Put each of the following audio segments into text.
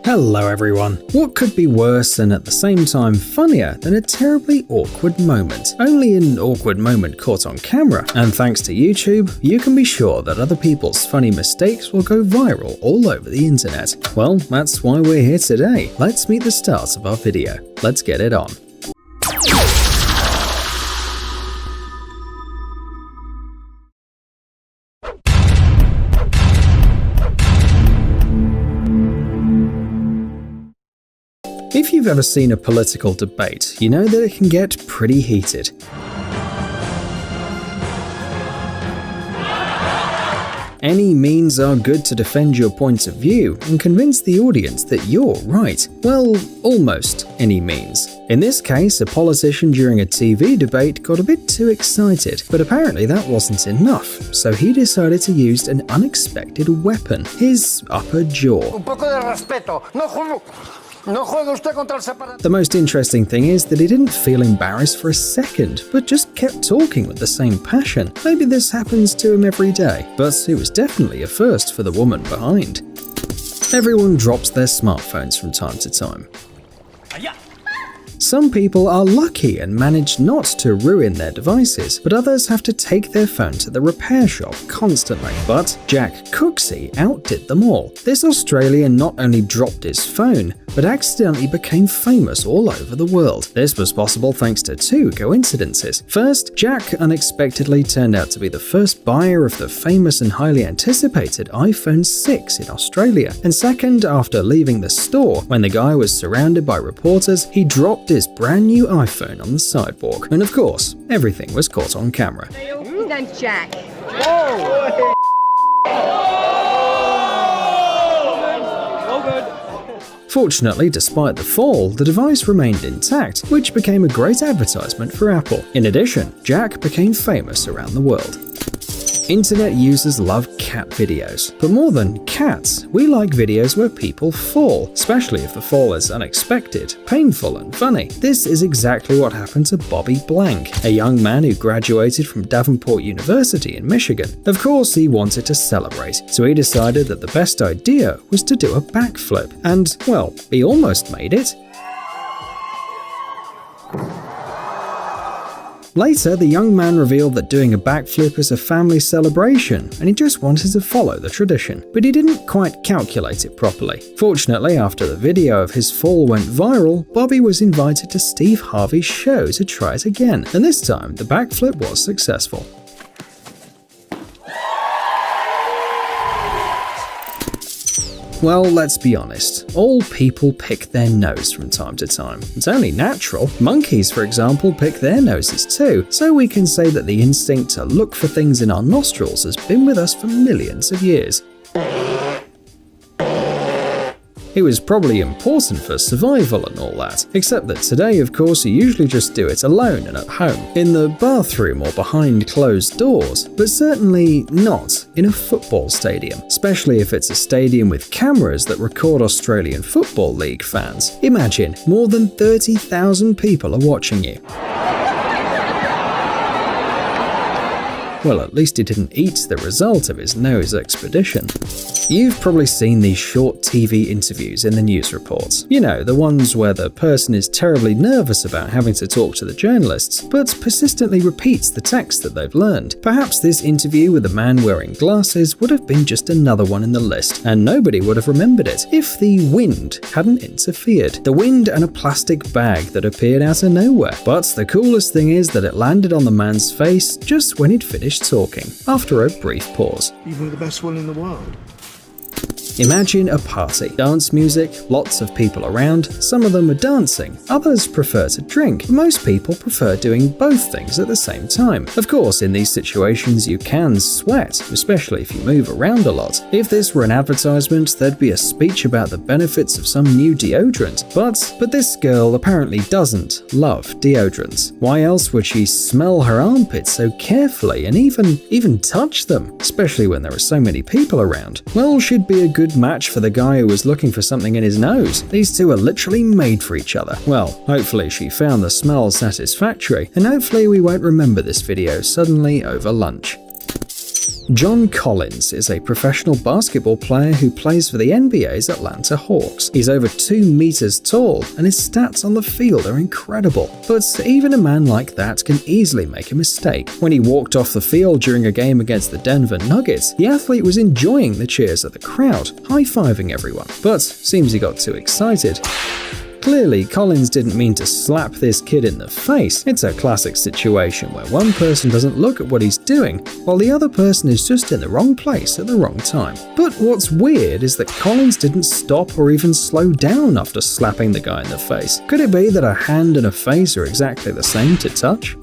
Hello everyone. What could be worse and at the same time funnier than a terribly awkward moment? Only an awkward moment caught on camera, and thanks to YouTube, you can be sure that other people's funny mistakes will go viral all over the internet. Well, that's why we're here today. Let's meet the stars of our video. Let's get it on. If you've ever seen a political debate, you know that it can get pretty heated. Any means are good to defend your point of view and convince the audience that you're right. Well, almost any means. In this case, a politician during a TV debate got a bit too excited, but apparently that wasn't enough, so he decided to use an unexpected weapon, his upper jaw. The most interesting thing is that he didn't feel embarrassed for a second, but just kept talking with the same passion. Maybe this happens to him every day, but it was definitely a first for the woman behind. Everyone drops their smartphones from time to time. Some people are lucky and manage not to ruin their devices, but others have to take their phone to the repair shop constantly. But Jack Cooksey outdid them all. This Australian not only dropped his phone, but accidentally became famous all over the world. This was possible thanks to two coincidences. First, Jack unexpectedly turned out to be the first buyer of the famous and highly anticipated iPhone 6 in Australia. And second, after leaving the store, when the guy was surrounded by reporters, he dropped his brand new iPhone on the sidewalk. And of course, everything was caught on camera. His name's Jack. Whoa! Fortunately, despite the fall, the device remained intact, which became a great advertisement for Apple. In addition, Jack became famous around the world. Internet users love cat videos, but more than cats, we like videos where people fall, especially if the fall is unexpected, painful and funny. This is exactly what happened to Bobby Blank, a young man who graduated from Davenport University in Michigan. Of course, he wanted to celebrate, so he decided that the best idea was to do a backflip, and, well, he almost made it. Later, the young man revealed that doing a backflip is a family celebration, and he just wanted to follow the tradition. But he didn't quite calculate it properly. Fortunately, after the video of his fall went viral, Bobby was invited to Steve Harvey's show to try it again, and this time the backflip was successful. Well, let's be honest, all people pick their nose from time to time. It's only natural. Monkeys, for example, pick their noses too, so we can say that the instinct to look for things in our nostrils has been with us for millions of years. It was probably important for survival and all that, except that today, of course, you usually just do it alone and at home, in the bathroom or behind closed doors, but certainly not in a football stadium, especially if it's a stadium with cameras that record Australian Football League fans. Imagine, more than 30,000 people are watching you. Well, at least he didn't eat the result of his nose expedition. You've probably seen these short TV interviews in the news reports. You know, the ones where the person is terribly nervous about having to talk to the journalists, but persistently repeats the text that they've learned. Perhaps this interview with a man wearing glasses would have been just another one in the list, and nobody would have remembered it if the wind hadn't interfered. The wind and a plastic bag that appeared out of nowhere. But the coolest thing is that it landed on the man's face just when he'd finished talking, after a brief pause. Even the best one in the world. Imagine a party. Dance music, lots of people around, some of them are dancing, others prefer to drink. Most people prefer doing both things at the same time. Of course, in these situations you can sweat, especially if you move around a lot. If this were an advertisement, there'd be a speech about the benefits of some new deodorant. But this girl apparently doesn't love deodorants. Why else would she smell her armpits so carefully and even touch them, especially when there are so many people around? Well, she'd be a good match for the guy who was looking for something in his nose. These two are literally made for each other. Well, hopefully she found the smell satisfactory, and hopefully we won't remember this video suddenly over lunch. John Collins is a professional basketball player who plays for the NBA's Atlanta Hawks. He's over 2 meters tall, and his stats on the field are incredible. But even a man like that can easily make a mistake. When he walked off the field during a game against the Denver Nuggets, the athlete was enjoying the cheers of the crowd, high-fiving everyone. But seems he got too excited. Clearly, Collins didn't mean to slap this kid in the face. It's a classic situation where one person doesn't look at what he's doing, while the other person is just in the wrong place at the wrong time. But what's weird is that Collins didn't stop or even slow down after slapping the guy in the face. Could it be that a hand and a face are exactly the same to touch?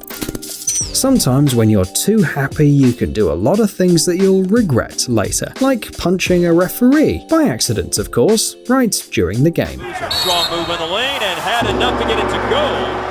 Sometimes when you're too happy, you can do a lot of things that you'll regret later, like punching a referee, by accident of course, right during the game. Strong move in the lane and had enough to get it to go.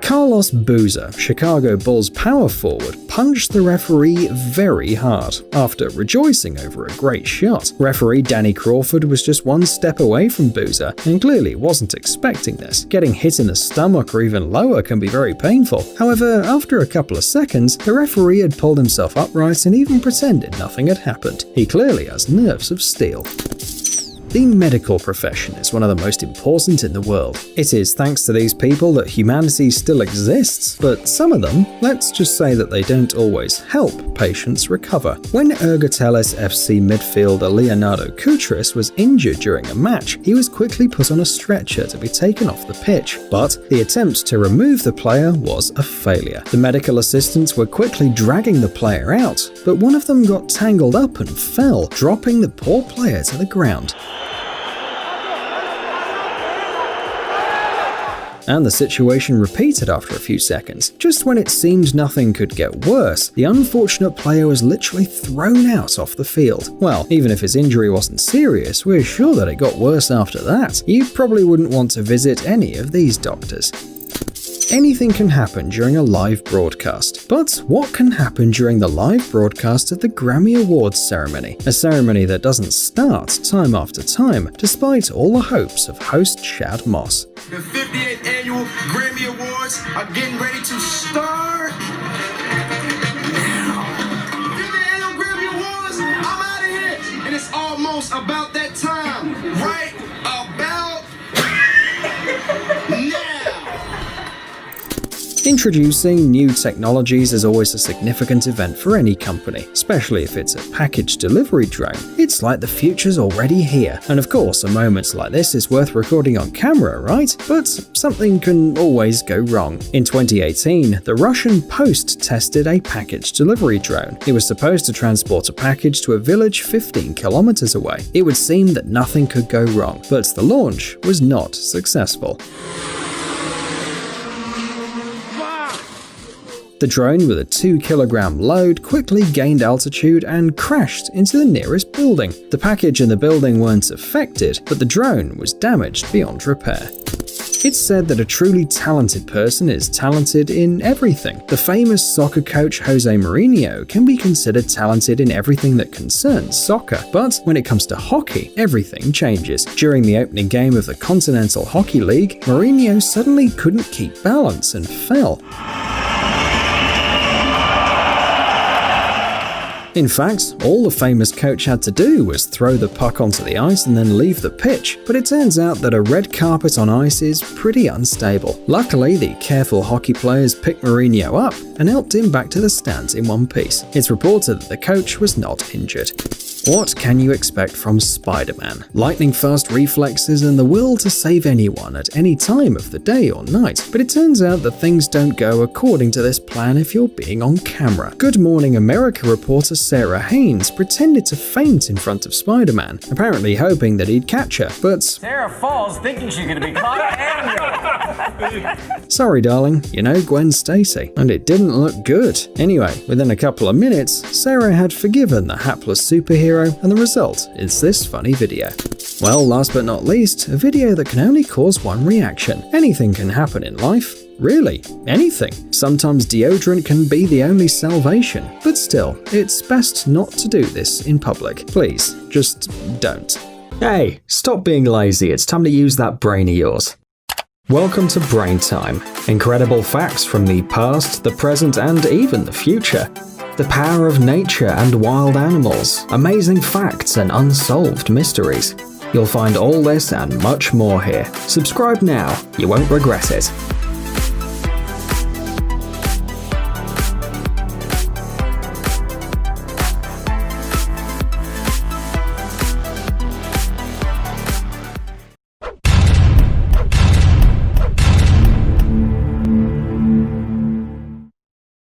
Carlos Boozer, Chicago Bulls power forward, punched the referee very hard after rejoicing over a great shot. Referee Danny Crawford was just one step away from Boozer and clearly wasn't expecting this. Getting hit in the stomach or even lower can be very painful. However, after a couple of seconds, the referee had pulled himself upright and even pretended nothing had happened. He clearly has nerves of steel. The medical profession is one of the most important in the world. It is thanks to these people that humanity still exists, but some of them, let's just say that they don't always help patients recover. When Ergotelis FC midfielder Leonardo Koutris was injured during a match, he was quickly put on a stretcher to be taken off the pitch, but the attempt to remove the player was a failure. The medical assistants were quickly dragging the player out, but one of them got tangled up and fell, dropping the poor player to the ground. And the situation repeated after a few seconds. Just when it seemed nothing could get worse, the unfortunate player was literally thrown out off the field. Well, even if his injury wasn't serious, we're sure that it got worse after that. You probably wouldn't want to visit any of these doctors. Anything can happen during a live broadcast. But what can happen during the live broadcast of the Grammy Awards ceremony? A ceremony that doesn't start time after time, despite all the hopes of host Chad Moss. The 58th Annual Grammy Awards are getting ready to start now. 58th Annual Grammy Awards, I'm out of here. And it's almost about that time. Right about now. Introducing new technologies is always a significant event for any company, especially if it's a package delivery drone. It's like the future's already here. And of course, a moment like this is worth recording on camera, right? But something can always go wrong. In 2018, the Russian Post tested a package delivery drone. It was supposed to transport a package to a village 15 kilometers away. It would seem that nothing could go wrong, but the launch was not successful. The drone with a 2-kilogram load quickly gained altitude and crashed into the nearest building. The package and the building weren't affected, but the drone was damaged beyond repair. It's said that a truly talented person is talented in everything. The famous soccer coach Jose Mourinho can be considered talented in everything that concerns soccer. But when it comes to hockey, everything changes. During the opening game of the Continental Hockey League, Mourinho suddenly couldn't keep balance and fell. In fact, all the famous coach had to do was throw the puck onto the ice and then leave the pitch, but it turns out that a red carpet on ice is pretty unstable. Luckily, the careful hockey players picked Mourinho up and helped him back to the stands in one piece. It's reported that the coach was not injured. What can you expect from Spider-Man? Lightning-fast reflexes and the will to save anyone at any time of the day or night. But it turns out that things don't go according to this plan if you're being on camera. Good Morning America reporter Sarah Haynes pretended to faint in front of Spider-Man, apparently hoping that he'd catch her, but Sarah falls thinking she's gonna be caught and sorry darling, you know Gwen Stacy, and it didn't look good. Anyway, within a couple of minutes, Sarah had forgiven the hapless superhero, and the result is this funny video. Well, last but not least, a video that can only cause one reaction. Anything can happen in life. Really, anything. Sometimes deodorant can be the only salvation, but still, it's best not to do this in public. Please, just don't. Hey, stop being lazy, it's time to use that brain of yours. Welcome to Brain Time. Incredible facts from the past, the present, and even the future. the power of nature and wild animals, amazing facts and unsolved mysteries. You'll find all this and much more here. Subscribe now, you won't regret it.